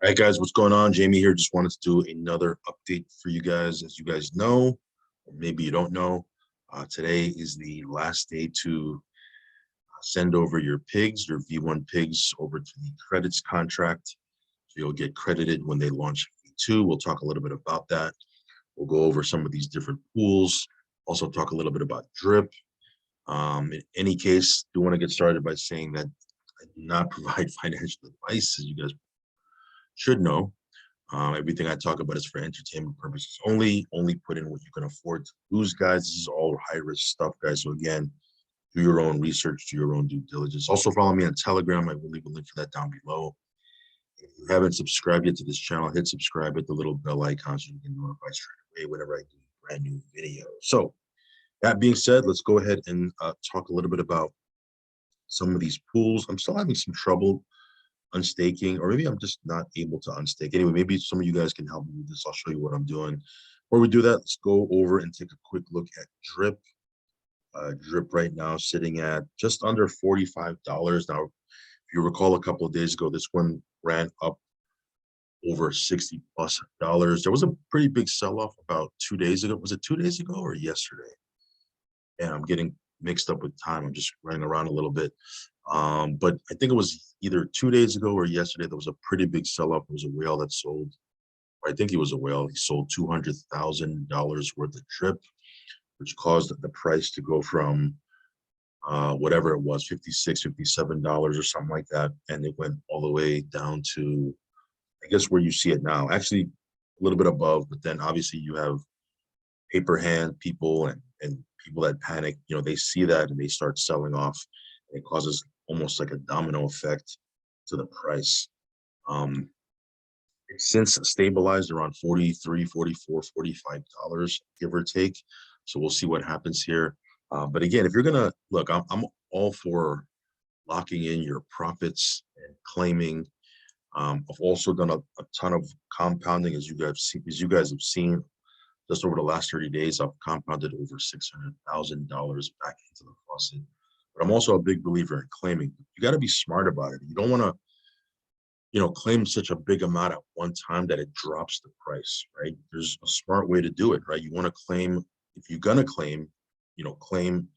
All right, guys, what's going on? Jamie here. Just wanted to do another update for you guys. As you guys know, or maybe you don't know, today is the last day to send over your pigs, your V1 pigs, over to the credits contract. So you'll get credited when they launch V2. We'll talk a little bit about that. We'll go over some of these different pools. Also talk a little bit about drip. In any case, do want to get started by saying that I do not provide financial advice, as you guys should know. Everything I talk about is for entertainment purposes only. Only put in what you can afford to lose, guys. This is all high risk stuff, guys. So again, do your own research, do your own due diligence. Also follow me on Telegram. I will leave a link for that down below. If you haven't subscribed yet to this channel, hit subscribe, hit the little bell icon so you can notify straight away whenever I do a brand new video. So that being said, let's go ahead and talk a little bit about some of these pools. I'm still having some trouble unstaking, or maybe I'm just not able to unstake. Anyway, maybe some of you guys can help me with this. I'll show you what I'm doing. Before we do that, let's go over and take a quick look at drip. Drip right now sitting at just under $45. Now, if you recall, a couple of days ago, this one ran up over $60+ There was a pretty big sell-off about 2 days ago. Was it 2 days ago or yesterday? And I'm getting mixed up with time. I'm just running around a little bit. But I think it was either 2 days ago or yesterday, there was a pretty big sell-off. There was a whale that sold, or I think he was a whale. He sold $200,000 worth of drip, which caused the price to go from whatever it was, $56, $57 or something like that. And it went all the way down to, I guess, where you see it now. Actually, a little bit above, but then obviously you have paper hand people and people that panic. You know, they see that and they start selling off. It causes almost like a domino effect to the price. It's since stabilized around $43, $44, $45, give or take. So we'll see what happens here. But again, if you're gonna look, I'm all for locking in your profits and claiming. I've also done a ton of compounding, as you guys have seen. Just over the last 30 days, I've compounded over $600,000 back into the faucet. But I'm also a big believer in claiming. You got to be smart about it. You don't want to, claim such a big amount at one time that it drops the price, right? There's a smart way to do it, right? You want to claim, if you're going to claim, claim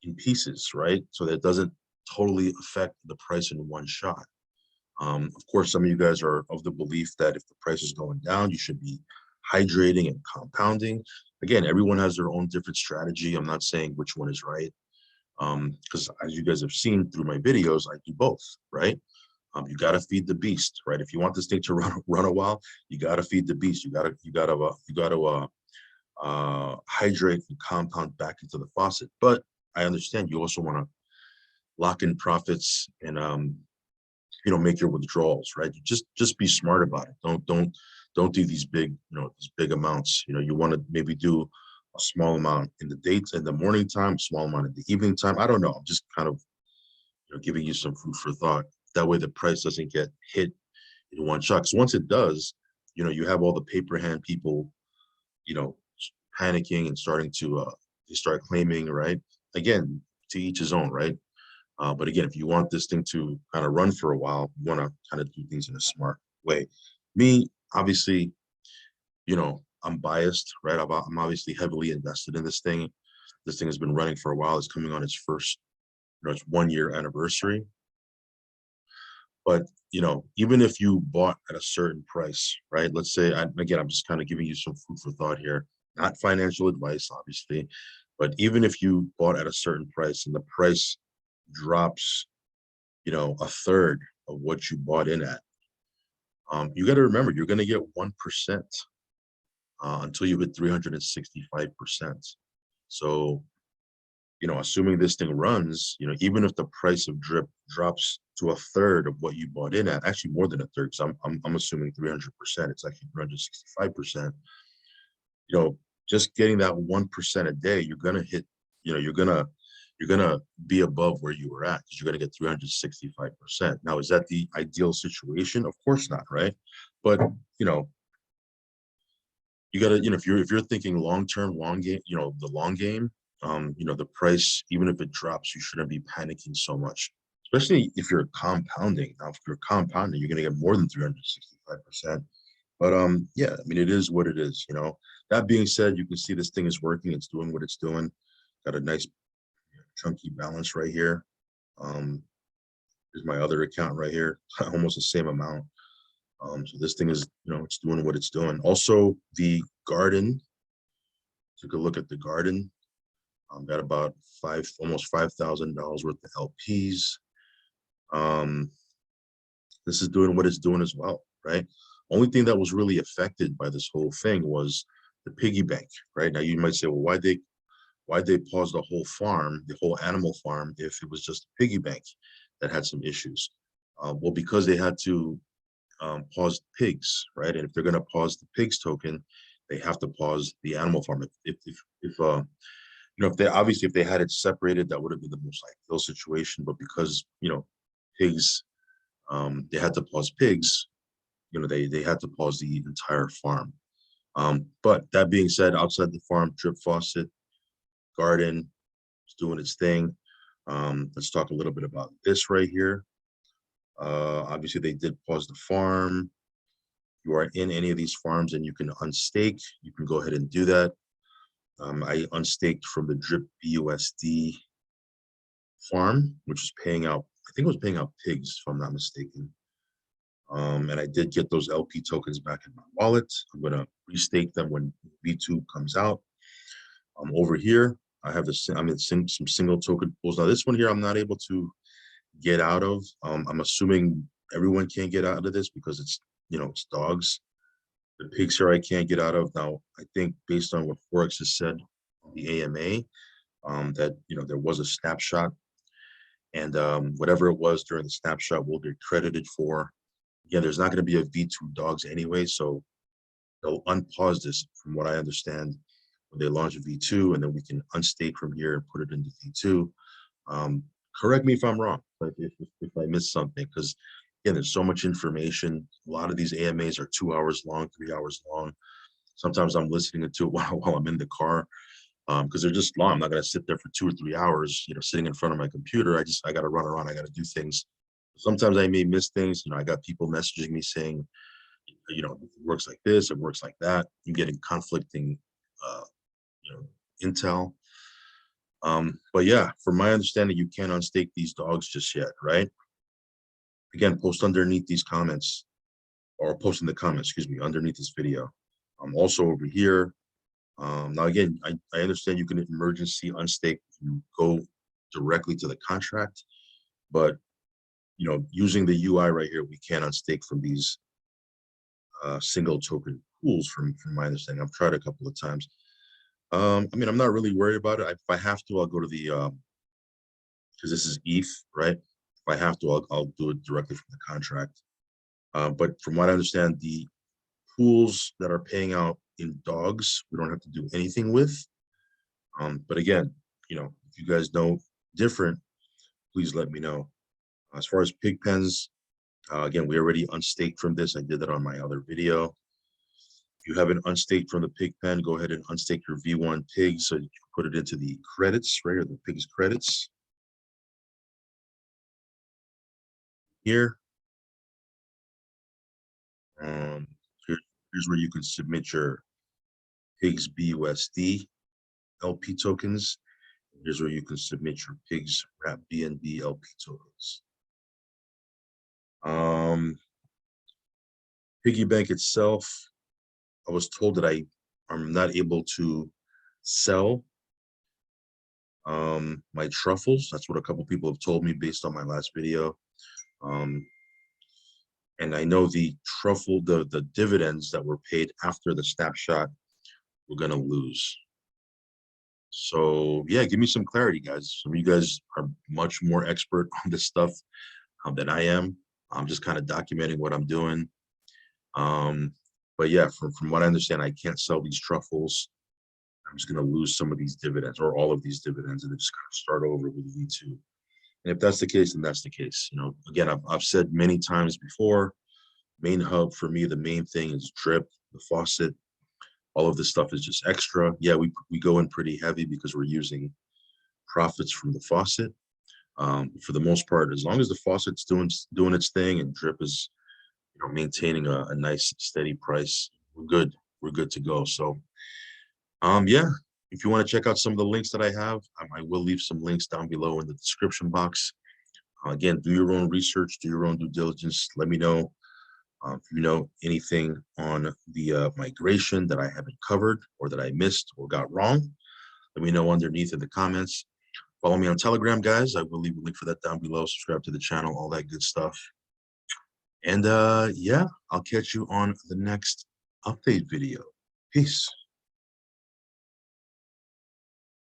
in pieces, right? So that it doesn't totally affect the price in one shot. Of course, some of you guys are of the belief that if the price is going down, you should be hydrating and compounding. Again, everyone has their own different strategy. I'm not saying which one is right. Because as you guys have seen through my videos, I do both, right? You got to feed the beast, right? If you want this thing to run a while, you got to feed the beast. You got to hydrate and compound back into the faucet. But I understand you also want to lock in profits and make your withdrawals, right? You just be smart about it. Don't do these big amounts. You want to maybe do a small amount in the morning time, small amount in the evening time. I don't know. I'm just kind of giving you some food for thought. That way the price doesn't get hit in one shot. Because once it does, you have all the paper hand people, panicking and starting to they start claiming, right? Again, to each his own, right? But again, if you want this thing to kind of run for a while, you want to kind of do things in a smart way. Me, obviously, I'm biased, right? I'm obviously heavily invested in this thing. This thing has been running for a while. It's coming on its first, its 1 year anniversary. But, even if you bought at a certain price, right? Let's say, again, I'm just kind of giving you some food for thought here, not financial advice, obviously. But even if you bought at a certain price and the price drops, a third of what you bought in at, you got to remember, you're going to get 1%. Until you hit 365%. So, assuming this thing runs, even if the price of drip drops to a third of what you bought in at, actually more than a third, because I'm assuming 300%, it's actually 365%. Just getting that 1% a day, you're gonna hit, you're gonna be above where you were at, because you're gonna get 365%. Now, is that the ideal situation? Of course not, right? But you got to, if you're thinking long-term, long game, the long game, the price, even if it drops, you shouldn't be panicking so much, especially if you're compounding. Now, if you're compounding, you're going to get more than 95%. But yeah, I mean, it is what it is, you know. That being said, you can see this thing is working. It's doing what it's doing. Got a nice chunky balance right here. Here's my other account right here, almost the same amount. So this thing is, you know, it's doing what it's doing. Also, the garden, took a look at the garden. Got about almost $5,000 worth of LPs. This is doing what it's doing as well, right? Only thing that was really affected by this whole thing was the piggy bank, right? Now you might say, well, why'd they pause the whole farm, the whole animal farm, if it was just a piggy bank that had some issues? Well, because they had to pause pigs, right? And if they're going to pause the pigs token, they have to pause the animal farm. If you know, if they obviously if they had it separated, that would have been the most ideal situation. But because, you know, pigs, they had to pause pigs, you know, they had to pause the entire farm. But that being said, outside the farm, drip faucet, garden, it's doing its thing. Let's talk a little bit about this right here. Obviously, they did pause the farm. You are in any of these farms and you can unstake. You can go ahead and do that. I unstaked from the drip BUSD farm, which is paying out, I think it was paying out pigs, if I'm not mistaken. And I did get those LP tokens back in my wallet. I'm going to restake them when V2 comes out. Over here, I have I'm in some single token pools. Now, this one here, I'm not able to get out of. I'm assuming everyone can't get out of this because it's, you know, it's dogs. The pigs here I can't get out of. Now, I think based on what Forex has said on the AMA, that, you know, there was a snapshot, and whatever it was during the snapshot will get credited for. Again, there's not going to be a V2 dogs anyway, so they'll unpause this from what I understand when they launch a V2, and then we can unstake from here and put it into V2. Correct me if I'm wrong, if I missed something, because again, there's so much information. A lot of these AMAs are 2 hours long, 3 hours long. Sometimes I'm listening to it while I'm in the car, because they're just long. I'm not going to sit there for 2 or 3 hours, you know, sitting in front of my computer. I got to run around. I got to do things. Sometimes I may miss things. You know, I got people messaging me saying, you know, it works like this, it works like that. I'm getting conflicting, you know, intel. But yeah, from my understanding, you can't unstake these dogs just yet, right? Again, post underneath these comments, or post in the comments, excuse me, underneath this video. Also over here. Now again, I understand you can emergency unstake, you go directly to the contract, but you know, using the UI right here, we can't unstake from these single token pools from my understanding. I've tried a couple of times. I mean, I'm not really worried about it. If I have to, I'll go to the, because this is ETH, right? If I have to, I'll do it directly from the contract. But from what I understand, the pools that are paying out in dogs, we don't have to do anything with. But again, you know, if you guys know different, please let me know. As far as pig pens, again, we already unstaked from this. I did that on my other video. If you haven't unstaked from the pig pen, go ahead and unstake your V1 pig so you can put it into the credits, right, or the pig's credits. Here. Here's where you can submit your pigs BUSD LP tokens. Here's where you can submit your pigs wrap BNB LP tokens. PiggyBank itself, I was told that I'm not able to sell my truffles. That's what a couple people have told me based on my last video. And I know the truffle, the dividends that were paid after the snapshot, we're gonna lose. So yeah, give me some clarity, guys. Some of you guys are much more expert on this stuff than I am. I'm just kind of documenting what I'm doing. But yeah, from what I understand, I can't sell these truffles. I'm just going to lose some of these dividends or all of these dividends and then just kind of start over with V2. And if that's the case, then that's the case. You know, again, I've said many times before, main hub for me, the main thing is drip, the faucet. All of this stuff is just extra. Yeah, we go in pretty heavy because we're using profits from the faucet. For the most part, as long as the faucet's doing its thing and drip is maintaining a nice steady price, we're good. We're good to go. So yeah, if you want to check out some of the links that I have, I will leave some links down below in the description box. Again, do your own research, do your own due diligence. Let me know if you know anything on the migration that I haven't covered or that I missed or got wrong. Let me know underneath in the comments. Follow me on Telegram, guys. I will leave a link for that down below. Subscribe to the channel, all that good stuff. And yeah, I'll catch you on the next update video. Peace.